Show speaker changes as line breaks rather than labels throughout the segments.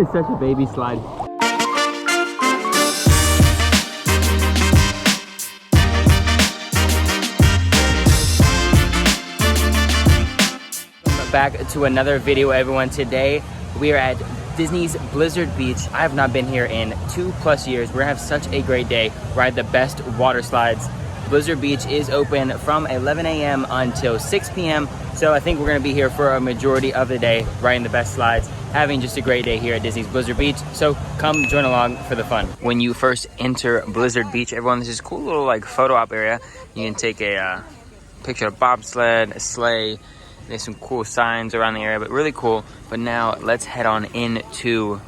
is such a baby slide. Back to another video, everyone. Today we are at Disney's Blizzard Beach. I have not been here in 2+ years. We're gonna have such a great day, ride the best water slides. Blizzard Beach is open from 11 a.m. until 6 p.m. So I think we're gonna be here for a majority of the day, riding the best slides, having just a great day here at Disney's Blizzard Beach. So come join along for the fun. When you first enter Blizzard Beach, everyone, there's this cool little like photo op area. You can take a picture of a bobsled, a sleigh. There's some cool signs around the area, but really cool. But now let's head on into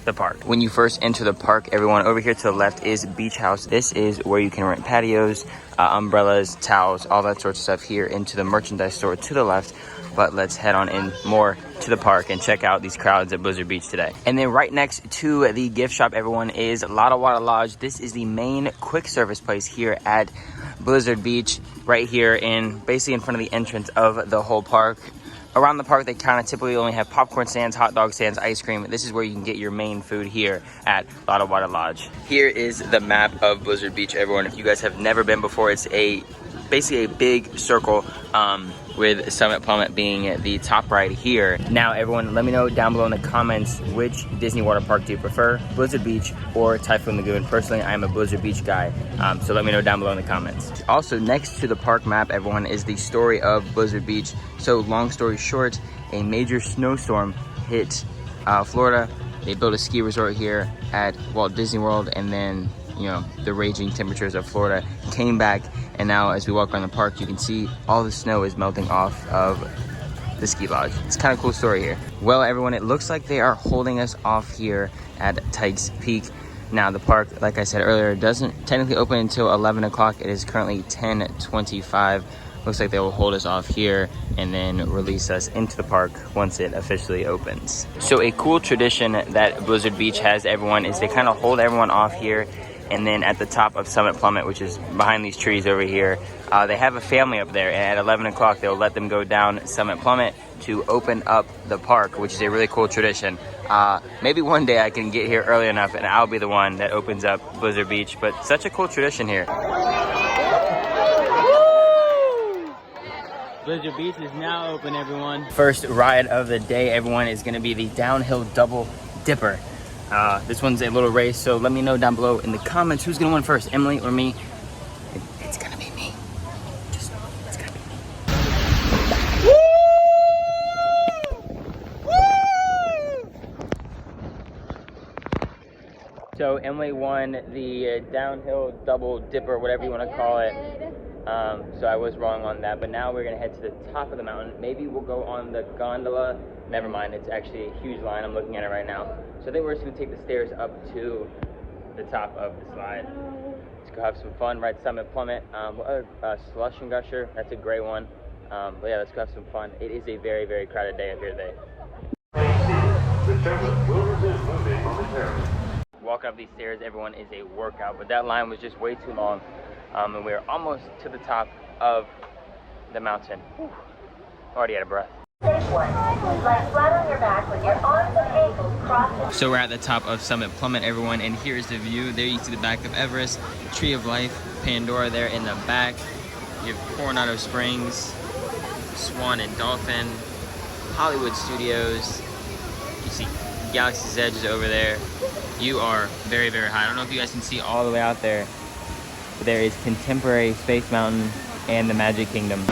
the park. When you first enter the park, everyone, over here to the left is Beach House. This is where you can rent patios, umbrellas, towels, all that sorts of stuff here into the merchandise store to the left. But let's head on in more to the park and check out these crowds at Blizzard Beach today. And then right next to the gift shop, everyone, is Lotta Water Lodge. This is the main quick service place here at Blizzard Beach, right here basically in front of the entrance of the whole park. Around the park, they kind of typically only have popcorn stands, hot dog stands, ice cream. This is where you can get your main food here at Lotta Water Lodge. Here is the map of Blizzard Beach, everyone. If you guys have never been before, it's basically a big circle with Summit Plummit being the top right here. Now, everyone, let me know down below in the comments, which Disney water park do you prefer, Blizzard Beach or Typhoon Lagoon? Personally, I am a Blizzard Beach guy, so let me know down below in the comments. Also, next to the park map, everyone, is the story of Blizzard Beach. So, long story short, a major snowstorm hit Florida. They built a ski resort here at Walt Disney World, and then, you know, the raging temperatures of Florida came back, and now as we walk around the park, you can see all the snow is melting off of the ski lodge. It's kind of a cool story here. Well, everyone, it looks like they are holding us off here at Tykes Peak. Now, the park, like I said earlier, doesn't technically open until 11 o'clock. It is currently 10:25. Looks like they will hold us off here and then release us into the park once it officially opens. So a cool tradition that Blizzard Beach has, everyone, is they kind of hold everyone off here. And then at the top of Summit Plummit, which is behind these trees over here, they have a family up there. And at 11 o'clock, they'll let them go down Summit Plummit to open up the park, which is a really cool tradition. Maybe one day I can get here early enough and I'll be the one that opens up Blizzard Beach. But such a cool tradition here. Blizzard Beach is now open, everyone. First ride of the day, everyone, is gonna be the downhill double dipper. This one's a little race, so let me know down below in the comments who's gonna win first, Emily or me. It's gonna be me. It's gonna be me. Woo! So Emily won the downhill double dipper, whatever you want to call it. So I was wrong on that, but now we're gonna head to the top of the mountain. Maybe we'll go on the gondola. Never mind, it's actually a huge line. I'm looking at it right now. So I think we're just gonna take the stairs up to the top of the slide. Let's go have some fun, ride Summit Plummit. Slush and Gusher, that's a great one. But yeah, let's go have some fun. It is a very, very crowded day up here today. Walking up these stairs, everyone, is a workout, but that line was just way too long. And we're almost to the top of the mountain. Whew. Already out of breath. So we're at the top of Summit Plummit, everyone, and here's the view. There you see the back of Everest, Tree of Life, Pandora there in the back. You have Coronado Springs, Swan and Dolphin, Hollywood Studios. You see Galaxy's Edge is over there. You are very, very high. I don't know if you guys can see all the way out there. But there is Contemporary Space Mountain and the Magic Kingdom.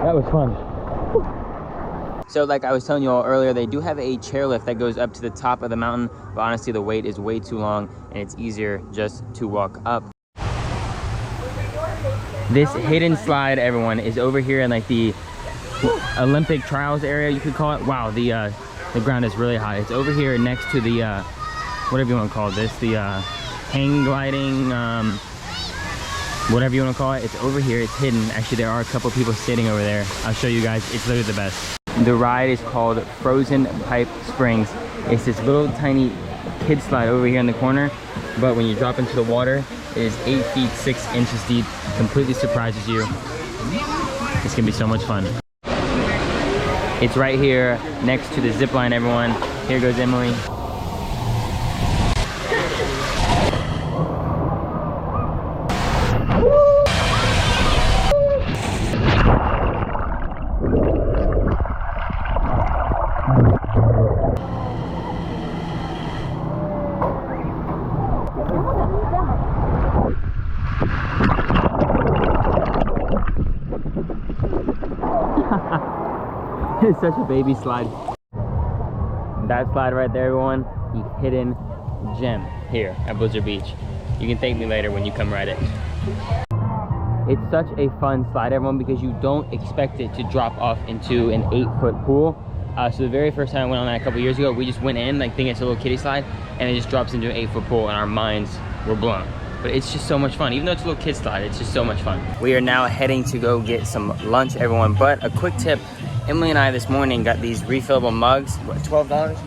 That was fun. So like I was telling you all earlier, they do have a chairlift that goes up to the top of the mountain, but honestly the wait is way too long and it's easier just to walk up. This hidden slide, everyone, is over here in like the Olympic trials area, you could call it. Wow, the ground is really high. It's over here next to the whatever you want to call this, the hang gliding, whatever you want to call it. It's over here, it's hidden. Actually, there are a couple people sitting over there. I'll show you guys. It's literally the best. The ride is called Frozen Pipe Springs. It's this little tiny kid slide over here in the corner. but when you drop into the water, it is 8 feet 6 inches deep. Completely surprises you. It's gonna be so much fun. It's right here next to the zip line, everyone. Here goes Emily. It's such a baby slide. That slide right there, everyone, the hidden gem here at Blizzard Beach. You can thank me later when you come ride it. It's such a fun slide, everyone, because you don't expect it to drop off into an 8-foot pool. So the very first time I went on that a couple years ago, we just went in like thinking it's a little kiddie slide, and it just drops into an 8-foot pool, and our minds were blown. But it's just so much fun. Even though it's a little kid slide, it's just so much fun. We are now heading to go get some lunch, everyone. But a quick tip, Emily and I this morning got these refillable mugs. What, $12?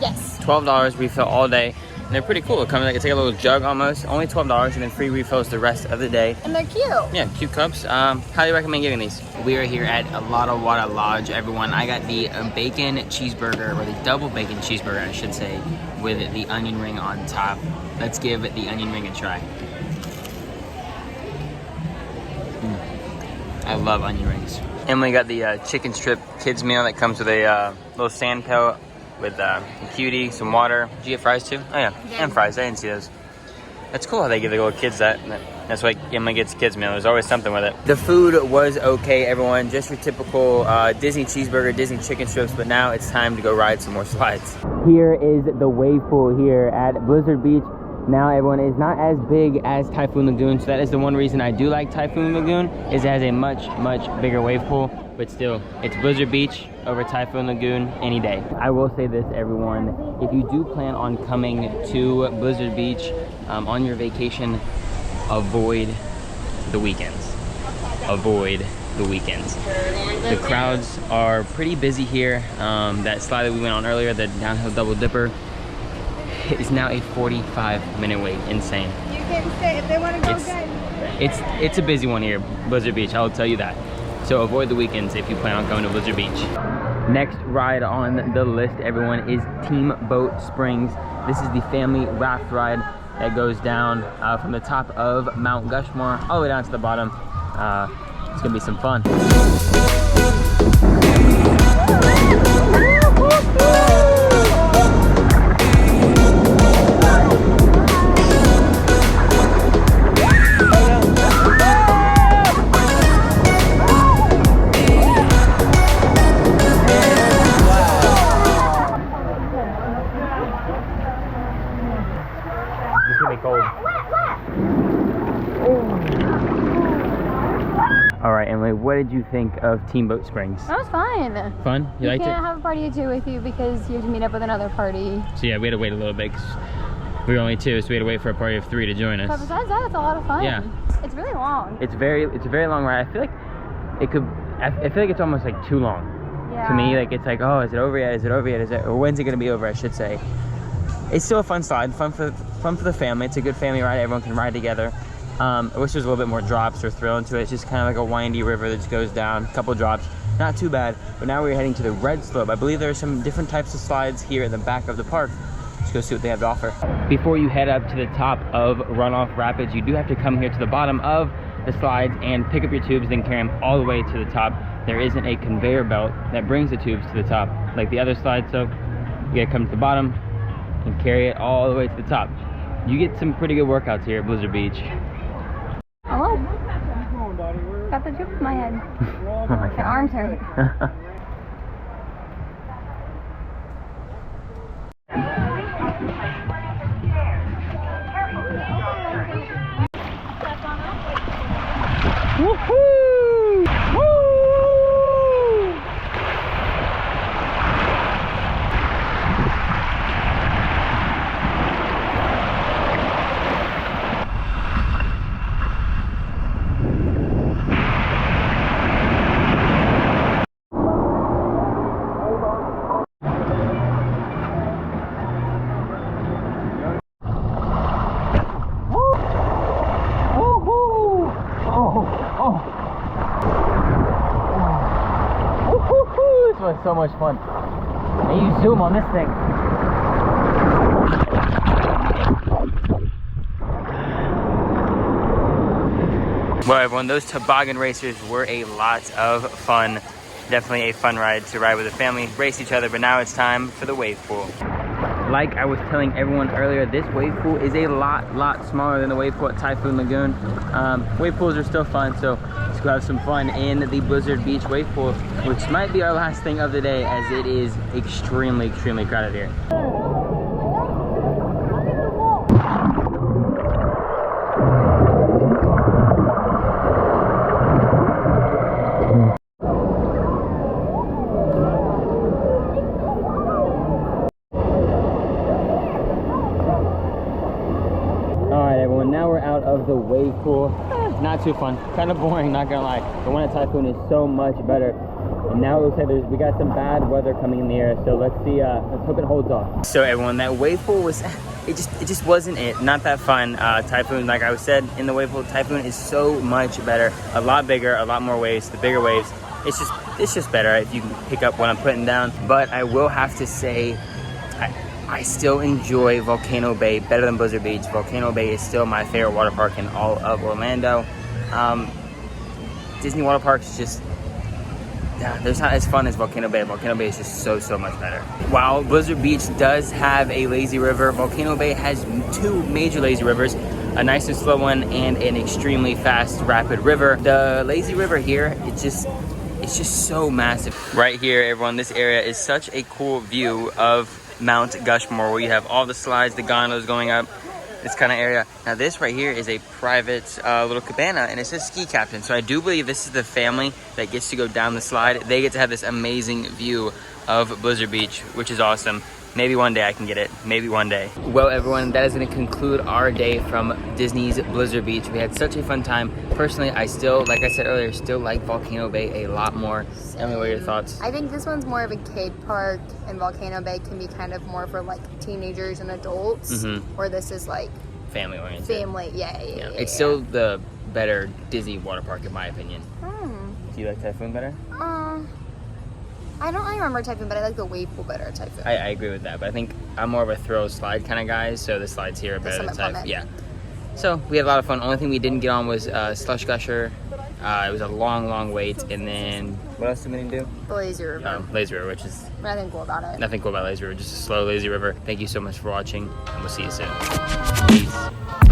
Yes.
$12 refill all day. And they're pretty cool. It comes like, it's like a little jug almost. Only $12 and then free refills the rest of the day.
And they're cute.
Yeah, cute cups. Highly recommend getting these. We are here at a Lot of Water Lodge, everyone. I got the bacon cheeseburger, or the double bacon cheeseburger, I should say, with the onion ring on top. Let's give the onion ring a try. I love onion rings. Emily got the chicken strip kids meal that comes with a little sand pellet with a cutie, some water. Did you get fries too? Oh yeah, and fries. I didn't see those. That's cool how they give the little kids that. That's why Emily gets kids meal. There's always something with it. The food was okay, everyone. Just your typical Disney cheeseburger, Disney chicken strips, but now it's time to go ride some more slides. Here is the wave pool here at Blizzard Beach. Now everyone, is not as big as Typhoon Lagoon, so that is the one reason I do like Typhoon Lagoon, is it has a much bigger wave pool. But still, it's Blizzard Beach over Typhoon Lagoon any day. I will say this, everyone, if you do plan on coming to Blizzard Beach on your vacation, avoid the weekends. Avoid the weekends. The crowds are pretty busy here. That slide that we went on earlier, the downhill double dipper, is now a 45-minute wait. Insane.
You can stay if they want to go again.
It's a busy one here, Blizzard Beach, I'll tell you that. So avoid the weekends if you plan on coming to Blizzard Beach. Next ride on the list, everyone, is Team Boat Springs. This is the family raft ride that goes down from the top of Mount Gushmore all the way down to the bottom. It's gonna be some fun. Alright, Emily, what did you think of Team Boat Springs?
That was fun.
Fun? You liked it?
You can't have a party of two with you because you have to meet up with another party.
So yeah, we had to wait a little bit because we were only two, so we had to wait for a party of 3 to join us.
But besides that, it's a lot of fun.
Yeah.
It's really long.
It's a very long ride. I feel like it could, I feel like it's almost like too long.
Yeah.
To me, like it's like, oh, is it over yet? Is it over yet? Or when's it gonna be over, I should say. It's still a fun slide, fun for the family. It's a good family ride, everyone can ride together. I wish there was a little bit more drops or thrill into it. It's just kind of like a windy river that just goes down, a couple drops. Not too bad, but now we're heading to the red slope. I believe there are some different types of slides here in the back of the park. Let's go see what they have to offer. Before you head up to the top of Runoff Rapids, you do have to come here to the bottom of the slides and pick up your tubes, then carry them all the way to the top. There isn't a conveyor belt that brings the tubes to the top like the other slides, so you gotta come to the bottom and carry it all the way to the top. You get some pretty good workouts here at Blizzard Beach.
Hello. Got the tube in my head.
Oh my God.
My arms hurt.
Woohoo! Woo! was so much fun. And you zoom on this thing. Well, everyone, those toboggan racers were a lot of fun. Definitely a fun ride to ride with a family, race each other, but now it's time for the wave pool. Like I was telling everyone earlier, this wave pool is a lot smaller than the wave pool at Typhoon Lagoon. Wave pools are still fun, so let's go have some fun in the Blizzard Beach wave pool, which might be our last thing of the day as it is extremely crowded here. Now we're out of the wave pool. Not too fun, kind of boring, not gonna lie. The one at Typhoon is so much better. And now it looks like we got some bad weather coming in the air, so let's see, let's hope it holds off. So everyone, that wave pool was, it just wasn't it. Not that fun. Typhoon, like I said, in the wave pool, Typhoon is so much better. A lot bigger, a lot more waves, the bigger waves. It's just better if you can pick up what I'm putting down. But I will have to say, I still enjoy Volcano Bay better than Blizzard Beach. Volcano Bay is still my favorite water park in all of Orlando. Disney water parks just, they're not as fun as Volcano Bay. Volcano Bay is just so much better. While Blizzard Beach does have a lazy river, Volcano Bay has two major lazy rivers, a nice and slow one and an extremely fast, rapid river. The lazy river here, it's just so massive. Right here, everyone, this area is such a cool view of Mount Gushmore, where you have all the slides, the gondolas going up, this kind of area. Now this right here is a private little cabana, and it says ski captain. So I do believe this is the family that gets to go down the slide. They get to have this amazing view of Blizzard Beach, which is awesome. Maybe one day I can get it. Maybe one day. Well, everyone, that is going to conclude our day from Disney's Blizzard Beach. We had such a fun time. Personally, I still, like I said earlier, still like Volcano Bay a lot more. Emily, what are your thoughts?
I think this one's more of a kid park, and Volcano Bay can be kind of more for like teenagers and adults. Where this is like
family oriented.
Family, yeah.
It's still the better Disney water park in my opinion. Do you like Typhoon better?
I don't really remember Typhoon, but I like the wave pool better at Typhoon.
I agree with that, but I think I'm more of a throw slide kind of guy, so the slides here are better than Typhoon. Yeah. So we had a lot of fun. Only thing we didn't get on was Slush Gusher. It was a long wait, and then what else did we do?
The Lazy River.
Lazy River, which is
nothing cool about it.
Nothing cool about Lazy River, just a slow lazy river. Thank you so much for watching, and we'll see you soon. Peace.